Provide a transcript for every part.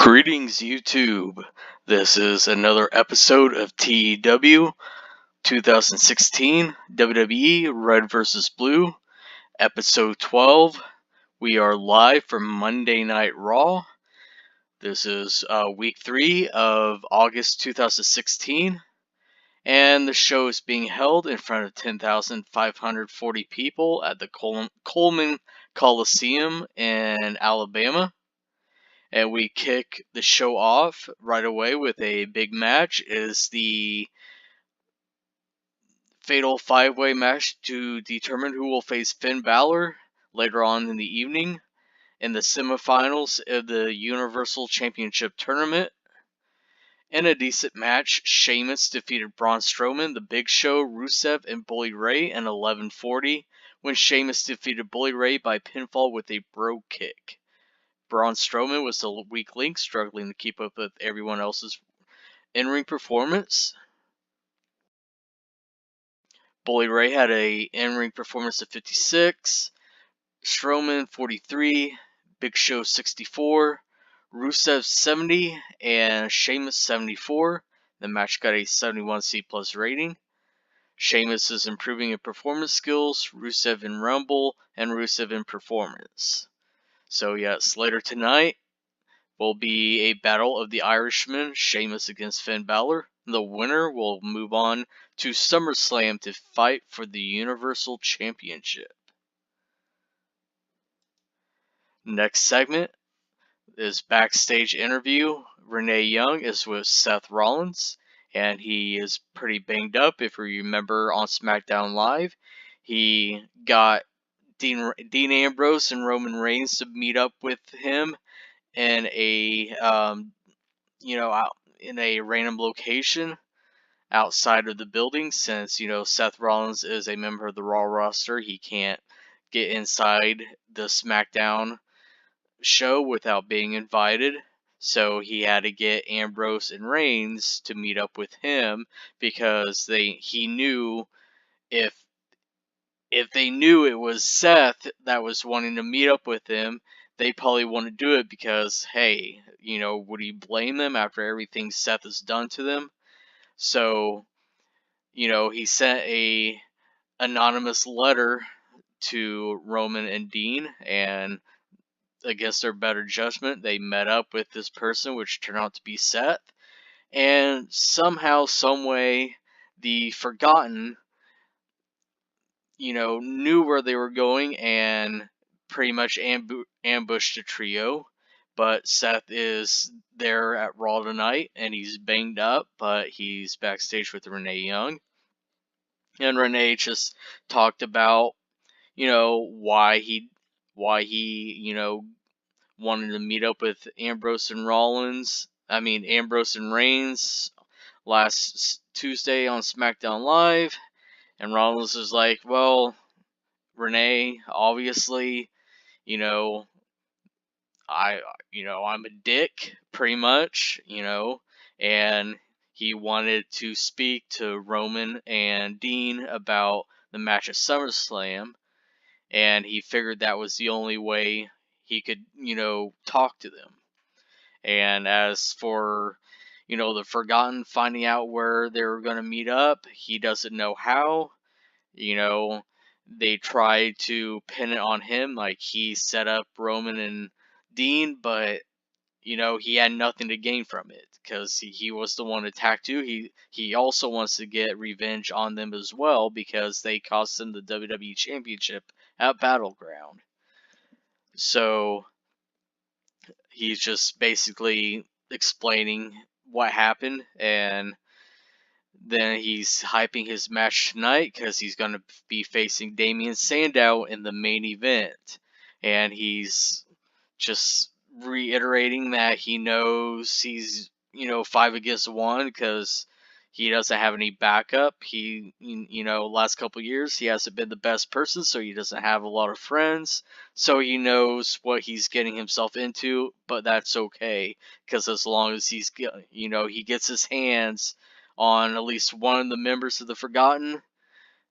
Greetings, YouTube. This is another episode of TEW 2016 WWE Red vs. Blue, episode 12. We are live from Monday Night Raw. This is week 3 of August 2016, and the show is being held in front of 10,540 people at the Coleman Coliseum in Alabama. And we kick the show off right away with a big match. It is the Fatal 5-Way match to determine who will face Finn Balor later on in the evening in the semifinals of the Universal Championship Tournament. In a decent match, Sheamus defeated Braun Strowman, The Big Show, Rusev, and Bully Ray in 11:40 when Sheamus defeated Bully Ray by pinfall with a Brogue Kick. Braun Strowman was the weak link, struggling to keep up with everyone else's in-ring performance. Bully Ray had a in-ring performance of 56, Strowman 43, Big Show 64, Rusev 70, and Sheamus 74. The match got a 71C plus rating. Sheamus is improving in performance skills, Rusev in Rumble, and Rusev in performance. So yes, later tonight will be a battle of the Irishmen, Sheamus against Finn Balor. The winner will move on to SummerSlam to fight for the Universal Championship. Next segment is backstage interview. Renee Young is with Seth Rollins, and he is pretty banged up. If you remember on SmackDown Live, he got Dean Ambrose and Roman Reigns to meet up with him in a in a random location outside of the building, since Seth Rollins is a member of the Raw roster. He can't get inside the SmackDown show without being invited, so he had to get Ambrose and Reigns to meet up with him, because he knew if they knew it was Seth that was wanting to meet up with him, they probably want to do it because, hey, would he blame them after everything Seth has done to them? So, he sent a anonymous letter to Roman and Dean, and against their better judgment, they met up with this person, which turned out to be Seth. And somehow, someway, the Forgotten knew where they were going and pretty much ambushed the trio. But Seth is there at Raw tonight, and he's banged up, but he's backstage with Renee Young. And Renee just talked about, why he wanted to meet up with Ambrose and Reigns last Tuesday on SmackDown Live. And Rollins is like, well, Renee, obviously, I'm a dick, pretty much, and he wanted to speak to Roman and Dean about the match at SummerSlam, and he figured that was the only way he could, talk to them. And as for, the Forgotten finding out where they were going to meet up, he doesn't know how. They tried to pin it on him, like he set up Roman and Dean, but he had nothing to gain from it, because he was the one attacked too. He also wants to get revenge on them as well, because they cost him the WWE Championship at Battleground. So he's just basically explaining what happened, and then he's hyping his match tonight because he's going to be facing Damian Sandow in the main event. And he's just reiterating that he knows he's, 5 against 1 because he doesn't have any backup. He, last couple years, he hasn't been the best person, so he doesn't have a lot of friends. So he knows what he's getting himself into, but that's okay, because as long as he gets his hands on at least one of the members of the Forgotten,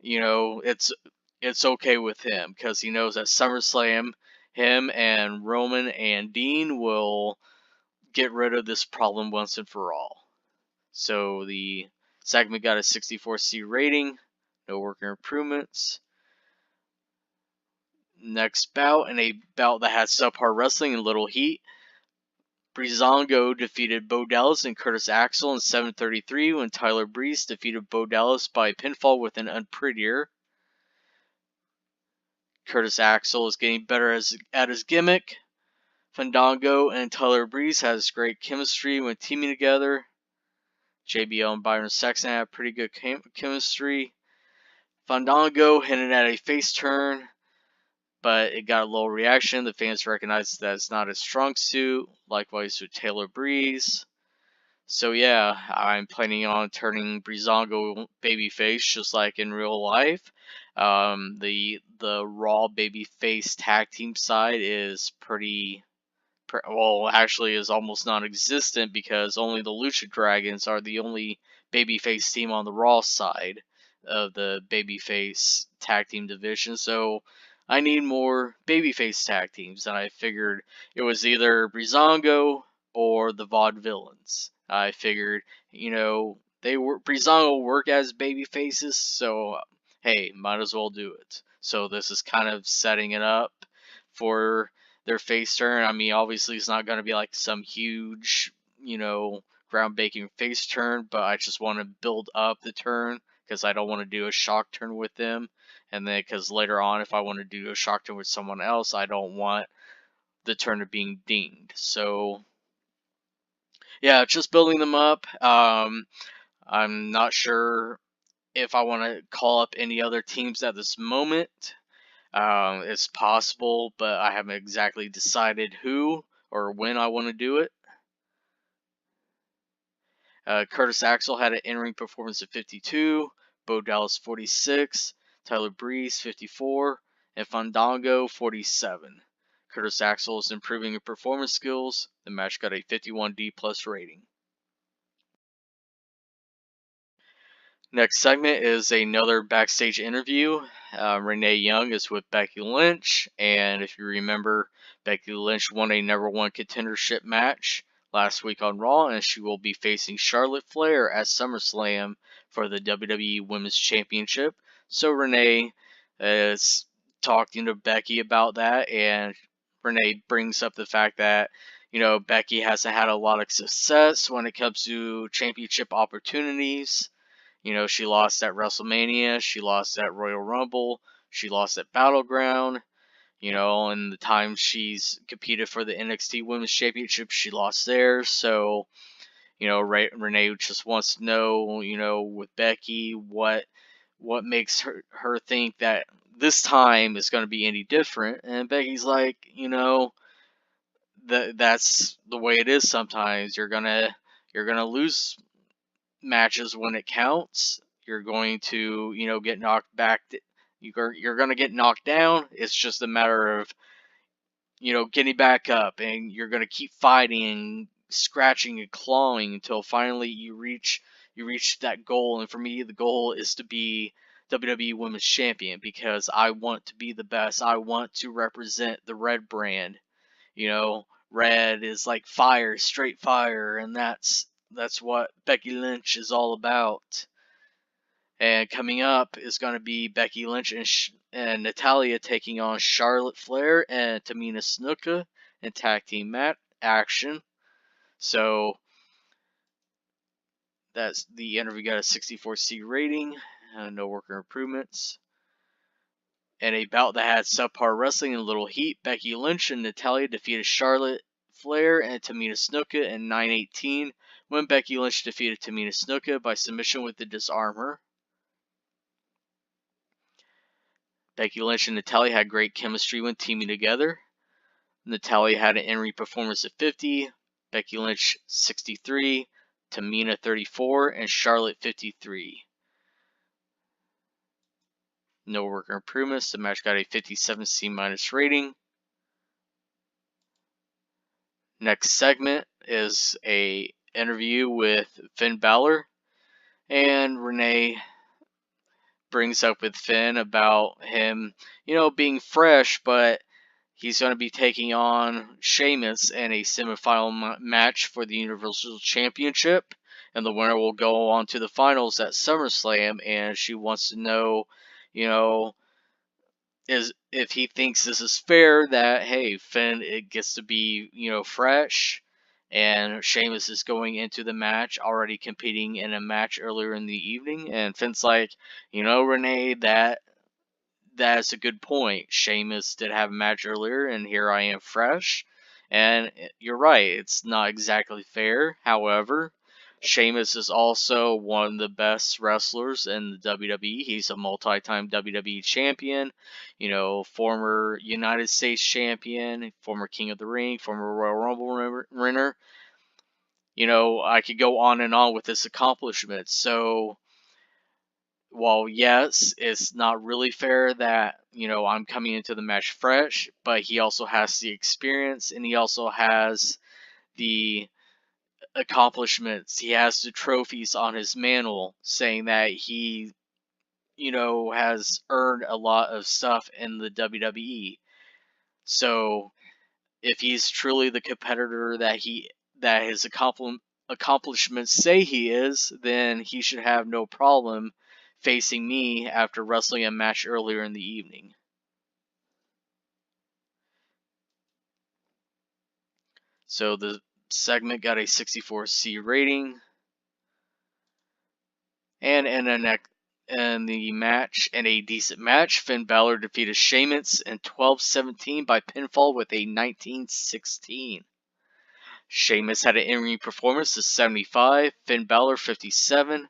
it's okay with him, because he knows at SummerSlam, him and Roman and Dean will get rid of this problem once and for all. So the segment got a 64C rating, no worker improvements. Next bout, in a bout that had subpar wrestling and little heat, Breezango defeated Bo Dallas and Curtis Axel in 7:33 when Tyler Breeze defeated Bo Dallas by pinfall with an unprettier. Curtis Axel is getting better at his gimmick. Fandango and Tyler Breeze has great chemistry when teaming together. JBL and Byron Saxton have pretty good chemistry. Fandango hinted at a face turn, but it got a low reaction. The fans recognized that it's not his strong suit. Likewise with Taylor Breeze. So yeah, I'm planning on turning Breezango babyface just like in real life. The Raw babyface tag team side is actually is almost non-existent because only the Lucha Dragons are the only babyface team on the Raw side of the babyface tag team division. So I need more babyface tag teams, and I figured it was either Breezango or the Vaudevillains. I figured, Breezango work as babyfaces, so hey, might as well do it. So this is kind of setting it up for their face turn. I mean, obviously it's not going to be like some huge, groundbreaking face turn, but I just want to build up the turn because I don't want to do a shock turn with them. And then because later on, if I want to do a shock turn with someone else, I don't want the turn of being dinged. So yeah, just building them up. I'm not sure if I want to call up any other teams at this moment. It's possible, but I haven't exactly decided who or when I want to do it. Curtis Axel had an in-ring performance of 52, Bo Dallas 46, Tyler Breeze 54, and Fandango 47. Curtis Axel is improving in performance skills. The match got a 51D plus rating. Next segment is another backstage interview. Renee Young is with Becky Lynch, and if you remember, Becky Lynch won a #1 contendership match last week on Raw, and she will be facing Charlotte Flair at SummerSlam for the WWE Women's Championship. So Renee is talking to Becky about that, and Renee brings up the fact that Becky hasn't had a lot of success when it comes to championship opportunities. She lost at WrestleMania, she lost at Royal Rumble, she lost at Battleground, and the time she's competed for the NXT Women's Championship, she lost there. So, Renee just wants to know, with Becky, what makes her think that this time is going to be any different. And Becky's like, that's the way it is sometimes. You're gonna lose matches when it counts. You're going to, get knocked back. You're going to get knocked down. It's just a matter of, getting back up, and you're going to keep fighting and scratching and clawing until finally you reach that goal. And for me, the goal is to be WWE Women's Champion because I want to be the best. I want to represent the Red brand. Red is like fire, straight fire, and that's what Becky Lynch is all about. And coming up is going to be Becky Lynch and Natalya taking on Charlotte Flair and Tamina Snuka in tag team action. So that's the interview got a 64C rating, no worker improvements. In a bout that had subpar wrestling and little heat, Becky Lynch and Natalya defeated Charlotte Flair and Tamina Snuka in 9:18 when Becky Lynch defeated Tamina Snuka by submission with the disarmer. Becky Lynch and Natalya had great chemistry when teaming together. Natalya had an in-ring performance of 50, Becky Lynch 63, Tamina 34, and Charlotte 53. No worker improvements. The match got a 57C- rating. Next segment is a interview with Finn Balor, and Renee brings up with Finn about him, being fresh, but He's going to be taking on Sheamus in a semifinal match for the Universal Championship, and the winner will go on to the finals at SummerSlam. And she wants to know, you know, is if he thinks this is fair that, hey, Finn, it gets to be, fresh, and Sheamus is going into the match already competing in a match earlier in the evening, and Finn's like, Renee, that's a good point. Sheamus did have a match earlier, and here I am fresh. And you're right, it's not exactly fair. However, Sheamus is also one of the best wrestlers in the WWE. He's a multi-time WWE champion, former United States champion, former King of the Ring, former Royal Rumble winner. I could go on and on with his accomplishments. So, while yes, it's not really fair that, I'm coming into the match fresh, but he also has the experience and he also has the accomplishments. He has the trophies on his mantle saying that he, has earned a lot of stuff in the WWE. So, if he's truly the competitor that his accomplishments say he is, then he should have no problem facing me after wrestling a match earlier in the evening. So the segment got a 64C rating, and in a decent match, Finn Balor defeated Sheamus in 12-17 by pinfall with a 19-16. Sheamus had an in-ring performance of 75, Finn Balor 57.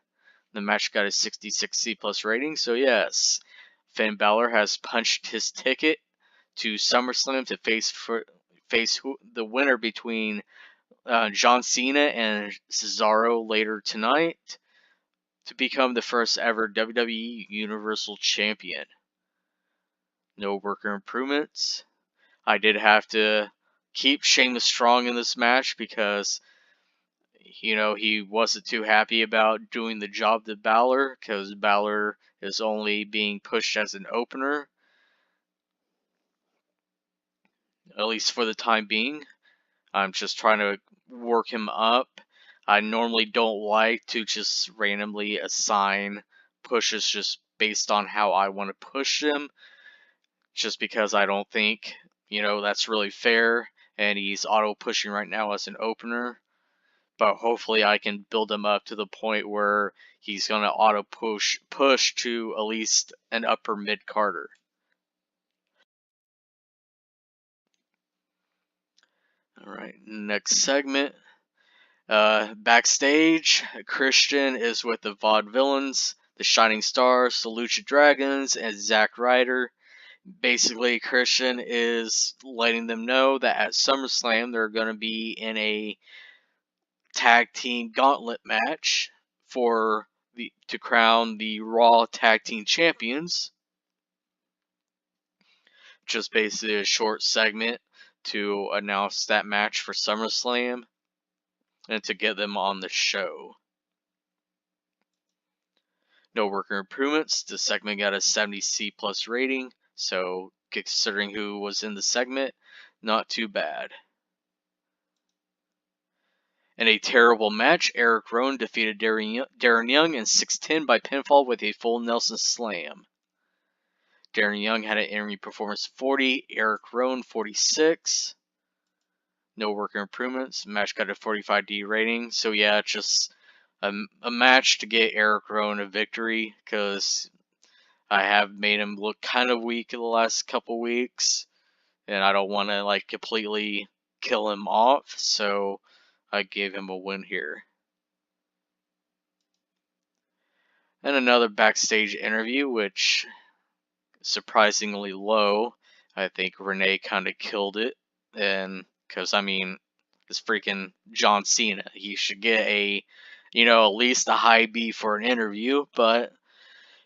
The match got a 66C plus rating, so yes, Finn Balor has punched his ticket to SummerSlam to face the winner between John Cena and Cesaro later tonight to become the first ever WWE Universal Champion. No worker improvements. I did have to keep Sheamus strong in this match because he wasn't too happy about doing the job to Balor because Balor is only being pushed as an opener, at least for the time being. I'm just trying to work him up. I normally don't like to just randomly assign pushes just based on how I want to push him, just because I don't think, that's really fair, and he's auto pushing right now as an opener. But hopefully I can build him up to the point where he's going to auto push to at least an upper mid Carter. Alright, next segment. Backstage, Christian is with the Vaudevillains, the Shining Stars, the Lucha Dragons, and Zack Ryder. Basically, Christian is letting them know that at SummerSlam they're going to be in a tag team gauntlet match to crown the Raw Tag Team Champions. Just basically a short segment to announce that match for SummerSlam and to get them on the show. No worker improvements. The segment got a 70C plus rating, so considering who was in the segment, not too bad. In a terrible match, Eric Rowan defeated Darren Young in 6-10 by pinfall with a full Nelson Slam. Darren Young had an in-ring performance 40, Eric Rowan 46. No worker improvements. Match got a 45D rating. So yeah, just a match to get Eric Rowan a victory, because I have made him look kind of weak in the last couple weeks, and I don't want to completely kill him off, so I gave him a win here. And another backstage interview, which surprisingly low. I think Renee kind of killed it, and because it's freaking John Cena, he should get at least a high B for an interview. But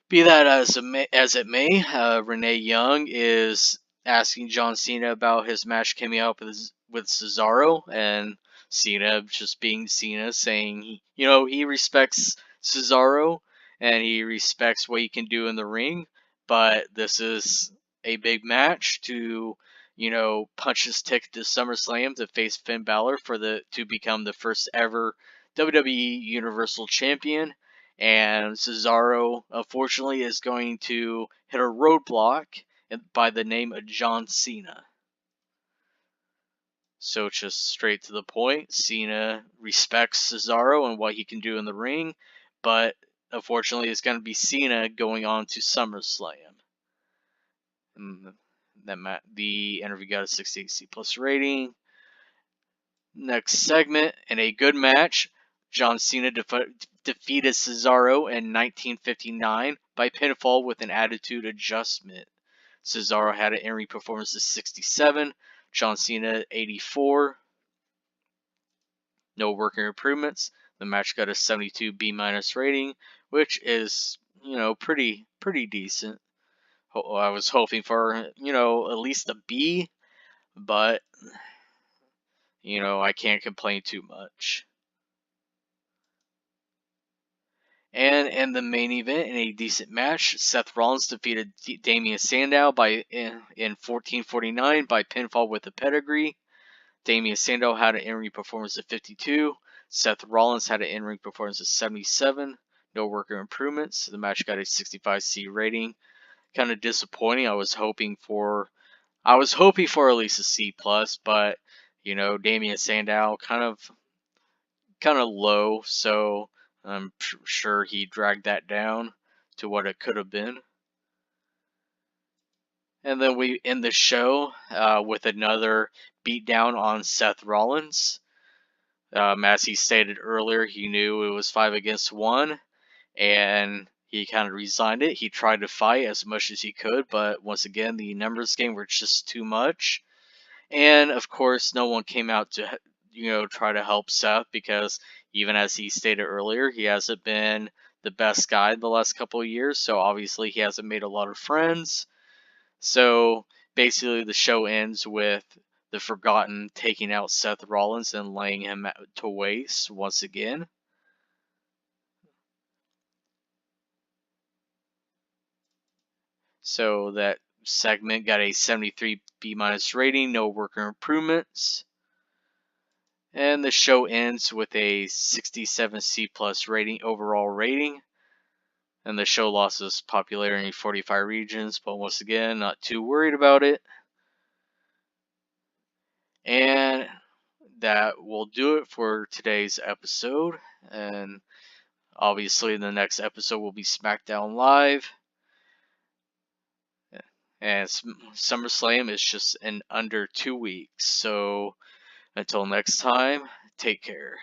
be that as it may, Renee Young is asking John Cena about his match coming up with Cesaro, and Cena just being Cena, saying he respects Cesaro and he respects what he can do in the ring, but this is a big match to punch his ticket to SummerSlam to face Finn Balor to become the first ever WWE Universal Champion. And Cesaro, unfortunately, is going to hit a roadblock by the name of John Cena. So just straight to the point, Cena respects Cesaro and what he can do in the ring, but unfortunately it's going to be Cena going on to SummerSlam. The interview got a 68C+ rating. Next segment, in a good match, John Cena defeated Cesaro in 1959 by pinfall with an attitude adjustment. Cesaro had an in-ring performance of 67, John Cena 84. No worker improvements. The match got a 72B- rating, which is, pretty decent. I was hoping for, at least a B, but, I can't complain too much. And in the main event, in a decent match, Seth Rollins defeated Damian Sandow in 1449 by pinfall with a pedigree. Damian Sandow had an in-ring performance of 52. Seth Rollins had an in-ring performance of 77. No worker improvements. The match got a 65C rating. Kind of disappointing. I was hoping for at least a C+, but Damian Sandow kind of low, so I'm sure he dragged that down to what it could have been. And then we end the show with another beatdown on Seth Rollins. As he stated earlier, he knew it was 5 against 1, and he kind of resigned it. He tried to fight as much as he could, but once again, the numbers game were just too much. And of course, no one came out to, try to help Seth, because even as he stated earlier, he hasn't been the best guy the last couple of years, so obviously he hasn't made a lot of friends. So basically, the show ends with the Forgotten taking out Seth Rollins and laying him to waste once again. So that segment got a 73B- rating, no worker improvements. And the show ends with a 67C+ rating, overall rating. And the show lost its popularity in 45 regions, but once again, not too worried about it. And that will do it for today's episode. And obviously, the next episode will be SmackDown Live. And SummerSlam is just in under 2 weeks. So until next time, take care.